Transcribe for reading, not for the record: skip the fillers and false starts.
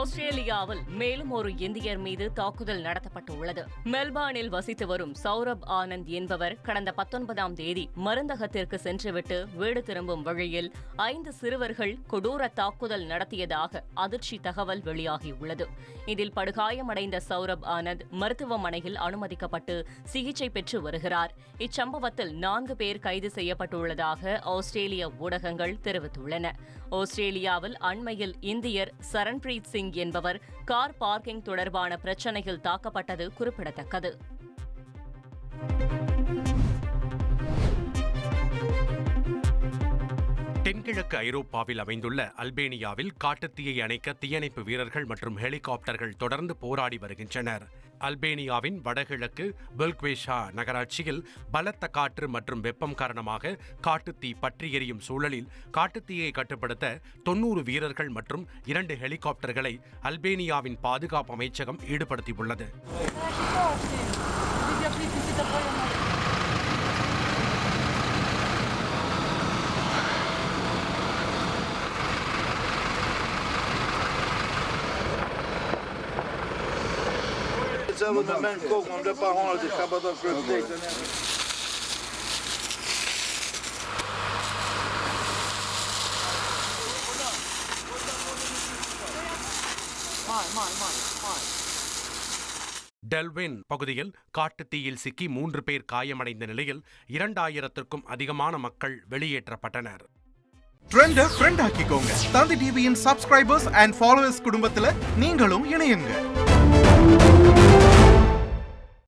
ஆஸ்திரேலியாவில் மேலும் ஒரு இந்தியர் மீது தாக்குதல் நடத்தப்பட்டுள்ளது. மெல்பர்னில் வசித்து வரும் சௌரப் ஆனந்த் என்பவர் கடந்த 19ஆம் தேதி மருந்தகத்திற்கு சென்றுவிட்டு வீடு திரும்பும் வழியில் 5 சிறுவர்கள் கொடூர தாக்குதல் நடத்தியதாக அதிர்ச்சி தகவல் வெளியாகியுள்ளது. இதில் படுகாயமடைந்த சௌரப் ஆனந்த் மருத்துவமனையில் அனுமதிக்கப்பட்டு சிகிச்சை பெற்று வருகிறார். இச்சம்பவத்தில் 4 பேர் கைது செய்யப்பட்டுள்ளதாக ஆஸ்திரேலிய ஊடகங்கள் தெரிவித்துள்ளன. ஆஸ்திரேலியாவில் அண்மையில் இந்தியர் சரண்பிரீத் சிங் என்பவர் கார் பார்க்கிங் தொடர்பான பிரச்சினையில் தாக்கப்பட்டது குறிப்பிடத்தக்கது. தென்கிழக்கு ஐரோப்பாவில் அமைந்துள்ள அல்பேனியாவில் காட்டுத்தீயை அணைக்க தீயணைப்பு வீரர்கள் மற்றும் ஹெலிகாப்டர்கள் தொடர்ந்து போராடி வருகின்றனர். அல்பேனியாவின் வடகிழக்கு பெல்க்வேஷா நகராட்சியில் பலத்த காற்று மற்றும் வெப்பம் காரணமாக காட்டுத்தீ பற்றி எரியும் சூழலில் காட்டுத்தீயை கட்டுப்படுத்த 90 வீரர்கள் மற்றும் 2 ஹெலிகாப்டர்களை அல்பேனியாவின் பாதுகாப்பு அமைச்சகம் ஈடுபடுத்தியுள்ளது. டெல்வின் பகுதியில் காட்டுத்தீயில் சிக்கி 3 பேர் காயமடைந்த நிலையில் 2000க்கும் அதிகமான மக்கள் வெளியேற்றப்பட்டனர். ட்ரெண்ட ஃப்ரெண்ட் ஆக்கிக்கோங்க. தந்தி டிவியின் சப்ஸ்கிரைபர்ஸ் அண்ட் ஃபாலோவர்ஸ் குடும்பத்துல நீங்களும் இணையுங்க.